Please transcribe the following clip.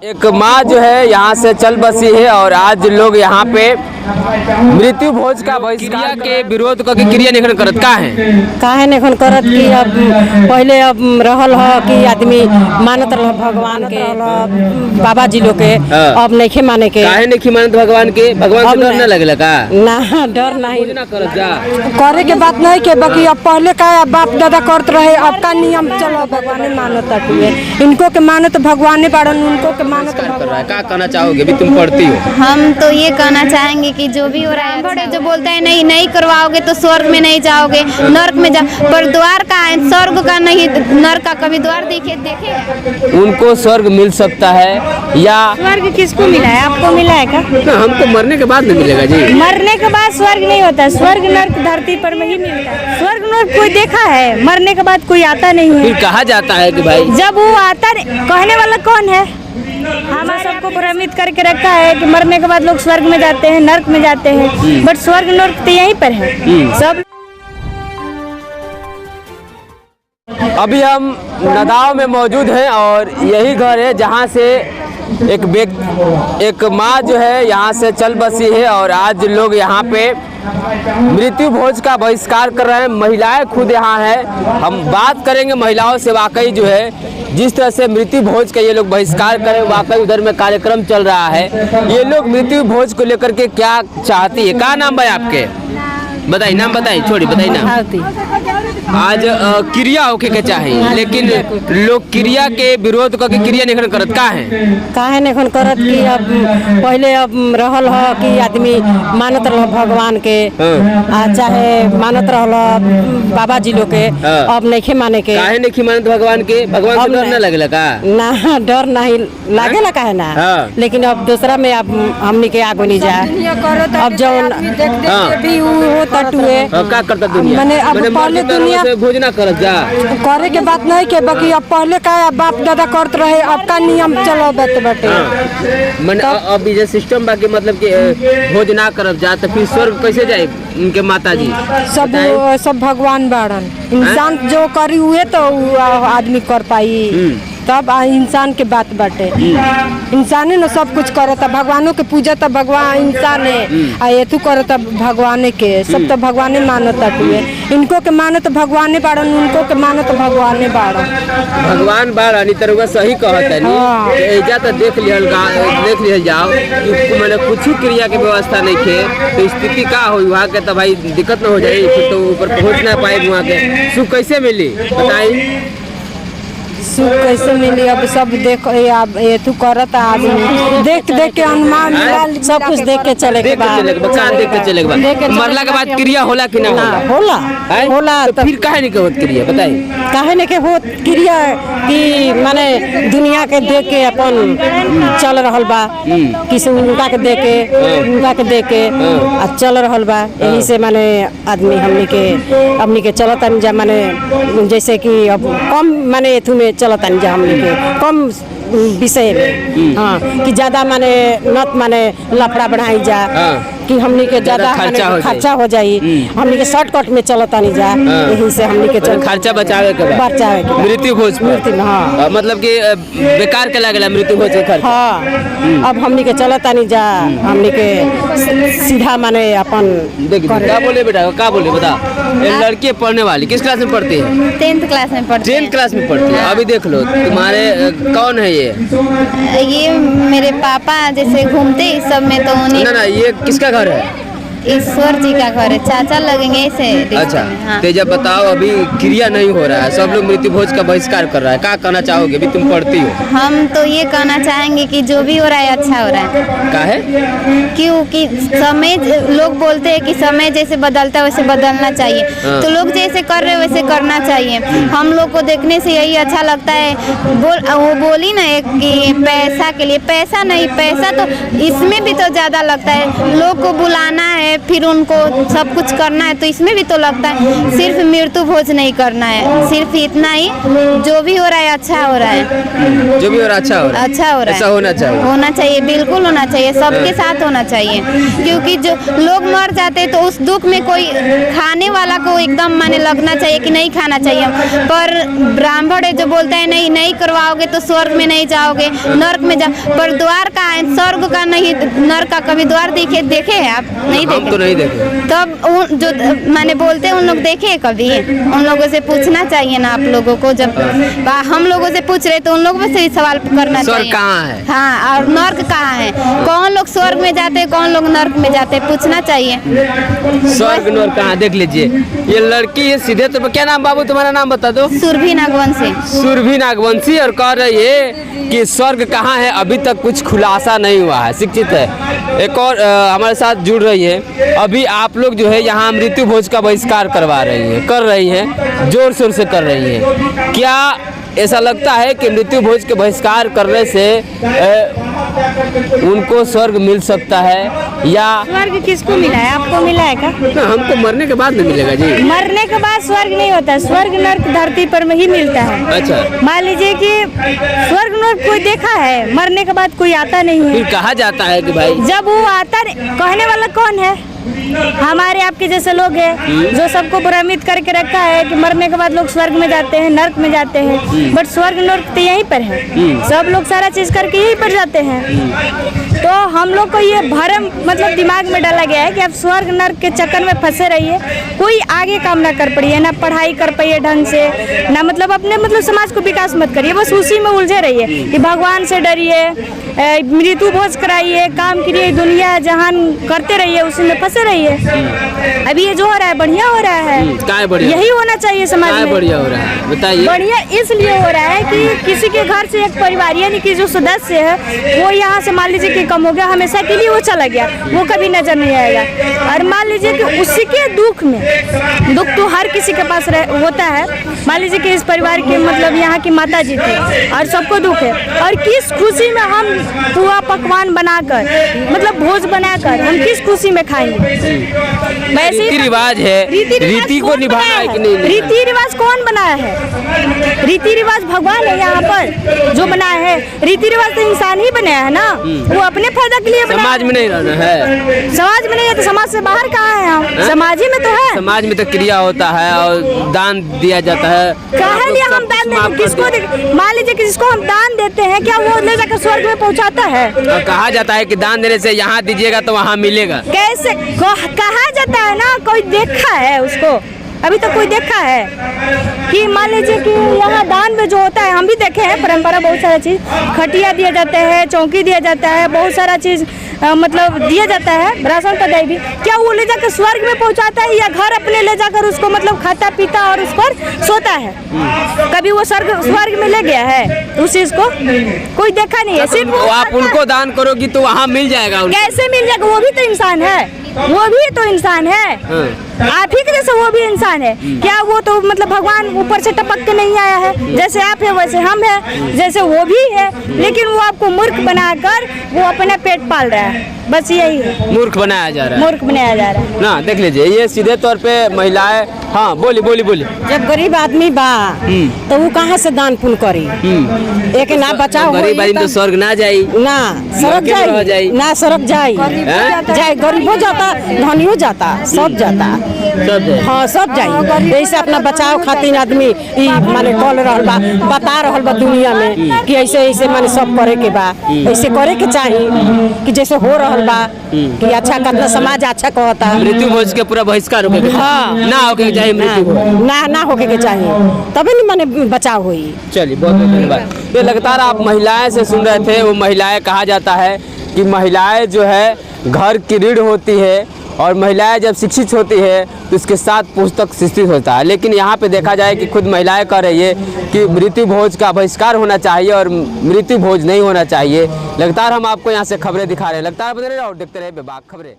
एक माँ जो है यहाँ से चल बसी है और आज लोग यहाँ पे मृत्यु भोज का बहिष्कार के विरोध करके क्रिया निखन करत काहे निखन करत कि अब पहले अब रहल ह कि आदमी मानत रह भगवान के बाबा जी लोग के अब नहीं माने के काहे नहीं मानत भगवान के भगवान से डर न लगेला का ना डर नहीं ना करत जा करे के बात नहीं के बाकी अब पहले का बाप दादा करत रहे अब का नियम चलो भगवान मानत है इनको के मानत भगवान पाड़न उनको के मानत कर रहा है। क्या कहना चाहोगे भी तुम पढ़ती हो? हम तो ये कहना चाहेंगे कि जो भी हो रहा है बड़े जो बोलते हैं नहीं करवाओगे तो स्वर्ग में नहीं जाओगे नर्क में जाओ पर द्वार का है स्वर्ग का नहीं नर्क का कभी द्वार देखे उनको स्वर्ग मिल सकता है या स्वर्ग किसको मिला है आपको मिला है क्या? ना हमको मरने के बाद नहीं मिलेगा जी। मरने के बाद स्वर्ग नहीं होता स्वर्ग नर्क धरती पर में ही मिलता है स्वर्ग नर्क कोई देखा है मरने के बाद कोई आता नहीं है फिर कहा जाता है कि भाई जब वो आता कहने वाला कौन है हमारा सबको भ्रमित करके रखा है कि मरने के बाद लोग स्वर्ग में जाते हैं नर्क में जाते हैं बट स्वर्ग नर्क तो यहीं पर है सब। अभी हम नदाव में मौजूद हैं और यही घर है जहां से एक माँ जो है यहाँ से चल बसी है और आज लोग यहाँ पे मृत्यु भोज का बहिष्कार कर रहे हैं। महिलाएं खुद यहाँ है। हम बात करेंगे महिलाओं से वाकई जो है जिस तरह से मृत्यु भोज का ये लोग बहिष्कार करें वाकई उधर में कार्यक्रम चल रहा है। ये लोग मृत्यु भोज को लेकर के क्या चाहती है? क्या नाम भाई आपके? बताइए नाम बताइए छोड़ी बताइए नाम। आज क्रिया होके के चाहिए लेकिन लोग क्रिया के विरोध करके क्रिया निखन करत काहे निखन करत कि अब पहले अब रहल ह कि आदमी मानत रह भगवान के चाहे मानत रहल बाबा जी लोग के अब नहीं माने के काहे नहीं मानत भगवान के भगवान से डर न लगेला का ना डर नहीं लागेला काहे ना लेकिन अब दूसरा में अब हमनी के आगो नहीं जाए अब जो क्या करता दुनिया मैंने अब पहले दुनिया भोज ना करत जा करे के बात नहीं के बाकी अब पहले का बाप दादा करत रहे अब का नियम चलो बटे मैंने अभी जो सिस्टम बाकी मतलब कि भोज ना करत जा तो फिर स्वर्ग कैसे जाए उनके माता जी? सब भगवान बाड़न इंसान जो करी हुए तो आदमी कर पाई तब इंसान के बात बाटे इंसान है ना सब कुछ करता भगवानों के पूजा तब भगवान इंसान है आ ये तू करता भगवान के सब तो भगवान मानता हुए इनको के मानो तो भगवान बाड़न उनको के मानो तो भगवान बाड़न भगवान बाड़न तरह सही कहता है एजा तो देख लिया जाओ कि मैंने कुछ ही क्रिया की व्यवस्था नहीं थे तो स्थिति का हो वहाँ के तो भाई दिक्कत न हो जाए फिर तो ऊपर पहुँच ना पाए वहाँ के सुख कैसे मिली बताइए सुख कैसे मिली अब सब देखो ये तू करत आदमी देख के अनुमान सब कुछ देख के चले के मरला के बाद क्रिया होला कि ना होला तो फिर काहे नहीं होत क्रिया बताइए काहे नहीं के होत क्रिया कि माने दुनिया के देख के अपन चल रहल बा किसी उनका के देख के चल रहल बा यही से माने आदमी हमनी के चलता जा माने जैसे कि अब कम माने तुम्हें चलता नहीं जा हमने के कम विषय में कि ज्यादा माने नत माने लफड़ा बढ़ाई जा कि हमने के ज्यादा खर्चा हो जाई हमने के शॉर्टकट में चलता नहीं जा यही से हमने के खर्चा बचावे के मृत्यु भोज मतलब कि बेकार के लागेला मृत्यु भोज के खर्चा अब हमने के चलता नहीं जा हमने के सीधा माने अपन क्या बोले बेटा क्या बोले बता लड़की पढ़ने वाली किस क्लास में पढ़ती है? 10th क्लास में पढ़ती है। 10th क्लास में पढ़ती है। अभी देख लो तुम्हारे कौन है ये मेरे पापा जैसे घूमते इस सब में तो उन्हीं ना ये किसका घर है? ईश्वर जी का घर है चाचा लगेंगे ऐसे। अच्छा तो जब बताओ अभी क्रिया नहीं हो रहा है सब लोग मृत्यु भोज का बहिष्कार कर रहा है क्या कहना चाहोगे भी तुम पढ़ती हो? हम तो ये कहना चाहेंगे कि जो भी हो रहा है अच्छा हो रहा है। काहे? क्योंकि समय लोग बोलते हैं कि समय जैसे बदलता है वैसे बदलना चाहिए तो लोग जैसे कर रहे वैसे करना चाहिए। हम लोग को देखने से यही अच्छा लगता है वो बोली ना कि पैसा के लिए पैसा नहीं पैसा तो इसमें भी तो ज्यादा लगता है लोग को बुलाना है है, फिर उनको सब कुछ करना है, तो इसमें भी तो लगता है सिर्फ मृत्यु भोज नहीं करना है, सिर्फ इतना ही जो भी हो रहा है अच्छा हो रहा है, जो भी हो रहा है अच्छा हो रहा है, अच्छा हो रहा है, ऐसा होना चाहिए, बिल्कुल होना चाहिए, सबके साथ होना चाहिए। क्योंकि जो लोग मर जाते हैं तो उस दुख में कोई खाने वाला को एकदम माने लगना चाहिए कि नहीं खाना चाहिए, पर ब्राह्मण है जो बोलता है नहीं नहीं करवाओगे तो स्वर्ग में नहीं जाओगे, नर्क में जाओ, पर द्वार का है, स्वर्ग का नहीं, नर्क का कभी द्वार देखे हैं आप? नहीं देखे, तो नहीं देखे। तब जो माने बोलते हैं उन लोग देखे कभी? उन लोगों से पूछना चाहिए ना आप लोगों को, जब हम लोगों से पूछ रहे तो उन लोगों से सवाल करना चाहिए। स्वर्ग कहाँ है? हाँ, और नर्क कहाँ है, कौन लोग स्वर्ग में जाते हैं, कौन लोग नर्क में जाते हैं, पूछना चाहिए। स्वर्ग नर्क कहाँ, देख लीजिए ये लड़की है सीधे तो क्या नाम बाबू तुम्हारा नाम बता दो? सुरभि नागवंशी। सुरभि नागवंशी, और कह रही है कि स्वर्ग कहाँ है अभी तक कुछ खुलासा नहीं हुआ है, शिक्षित है। एक और हमारे साथ जुड़ रही है, अभी आप लोग जो है यहाँ मृत्यु भोज का बहिष्कार करवा रही है, कर रही है, जोर शोर से कर रही है। क्या ऐसा लगता है कि मृत्यु भोज के बहिष्कार करने से उनको स्वर्ग मिल सकता है, या स्वर्ग किसको मिला है? आपको मिला है क्या? ना, हमको मरने के बाद नहीं मिलेगा जी। मरने के बाद स्वर्ग नहीं होता, स्वर्ग नर्क धरती पर में ही मिलता है। अच्छा, मान लीजिए कि स्वर्ग नर्क कोई देखा है, मरने के बाद कोई आता नहीं है। फिर कहा जाता है कि भाई जब वो आता, कहने वाला कौन है? हमारे आपके जैसे लोग हैं जो सबको भ्रमित करके रखा है कि मरने के बाद लोग स्वर्ग में जाते हैं, नर्क में जाते हैं, बट स्वर्ग नर्क तो यहीं पर है, सब लोग सारा चीज करके यहीं पर जाते हैं। तो हम लोग को ये भरम मतलब दिमाग में डाला गया है कि आप स्वर्ग नर्क के चक्कर में फंसे रहिए, कोई आगे काम ना कर पाइए, ना पढ़ाई कर पाइए ढंग से, ना मतलब अपने मतलब समाज को विकास मत करिए, बस उसी में उलझे रहिए कि भगवान से डरिए, मृत्यु भोज कराइए, काम करिए, दुनिया जहान करते रहिए, उसी में फंसे रहिए। अभी ये जो हो रहा है बढ़िया हो रहा है, क्या है बढ़िया? यही होना चाहिए समाज में। बढ़िया हो रहा है, बताइए। बढ़िया इसलिए हो रहा है कि किसी के घर से एक परिवार यानी कि जो सदस्य है वो यहाँ से मान लीजिए कि कम हो गया, हमेशा के लिए वो चला गया, वो कभी नजर नहीं आएगा। और मान लीजिए कि उसी के दुख में, दुख तो हर किसी के पास होता है, मान लीजिए कि इस परिवार के मतलब यहाँ की माता जी थी और सबको दुख है, और किस खुशी में हम पुआ पकवान बनाकर मतलब भोज बनाकर हम किस खुशी में खाएंगे? वैसे रीति रिवाज है, रीति को निभाना है कि नहीं? रीति रिवाज कौन बनाया है? रीति रिवाज भगवान है यहाँ पर जो बनाया है, रीति रिवाज तो इंसान ही बनाया है ना, वो अपने फायदा के लिए बनाया। समाज में नहीं रहना है, समाज में नहीं है तो समाज से बाहर कहाँ है हम? समाज ही में तो है। समाज में तो क्रिया होता है और दान दिया जाता है। कहाँ लिया हम दान देते? किसको? मान लीजिए किसको हम दान देते हैं, क्या वो ले जाकर स्वर्ग में पहुँचाता है? कहा जाता है कि दान देने से यहाँ दीजिएगा तो वहाँ मिलेगा। कैसे कहा जाता है ना? कोई देखा है उसको? अभी तक कोई देखा है कि मान लीजिए कि यहाँ दान में जो होता है, हम भी देखे हैं परंपरा, बहुत सारा चीज, खटिया दिया जाता है, चौकी दिया जाता है, बहुत सारा चीज मतलब दिया जाता है, राशन का भी। क्या वो ले जाकर स्वर्ग में पहुँचाता है या घर अपने ले जाकर उसको मतलब खाता पीता और उस पर सोता है? कभी वो स्वर्ग में ले गया है उस चीज को? कोई देखा नहीं है। सिर्फ आप उनको दान करोगी तो वहाँ मिल जाएगा। कैसे मिल जाएगा? वो भी तो इंसान है, वो भी तो इंसान है, आप ही के जैसे वो भी इंसान है। क्या वो तो मतलब भगवान ऊपर से टपक के नहीं आया है? जैसे आप है वैसे हम है, जैसे वो भी है, लेकिन वो आपको मूर्ख बनाकर वो अपना पेट पाल रहा है, बस यही है। मूर्ख बनाया जा रहा है, मूर्ख बनाया जा रहा है ना। देख लीजिए ये सीधे तौर पे महिलाएं, हाँ बोली। जब गरीब आदमी बा तो वो कहाँ से दान पुण्य करी? एक ना बचाओ, गरीब आदमी तो स्वर्ग ना जाई, ना सड़क जाई, ना सड़क जाई, गरीब हो जाता, धनी हो जाता, सब जाता, हाँ सब जाई। ऐसे अपना बचाव खातिर आदमी माने कॉल रहल बा, बता रहल बा दुनिया में कि ऐसे ऐसे माने सब करे के बा, ऐसे करे के चाहिए कि जैसे हो रहल बा कि अच्छा करना, समाज अच्छा कहता। मृत्यु भोज के पूरा बहिष्कार होके के, हाँ ना होके चाहिए मृत्यु भोज, ना होके के चाहिए, तभी नहीं माने बचाव हुई। चलिए बहुत धन्यवाद। ये लगातार आप महिलाएं से सुन रहे थे, वो महिलाएं, कहा जाता है कि महिलाएं जो है घर की रीढ़ होती है, और महिलाएं जब शिक्षित होती है तो उसके साथ पुस्तक शिक्षित होता है। लेकिन यहाँ पे देखा जाए कि खुद महिलाएं कह रही है कि मृत्यु भोज का बहिष्कार होना चाहिए और मृत्यु भोज नहीं होना चाहिए। लगातार हम आपको यहाँ से खबरें दिखा रहे हैं, लगातार बने रहे और देखते रहे बेबाक खबरें।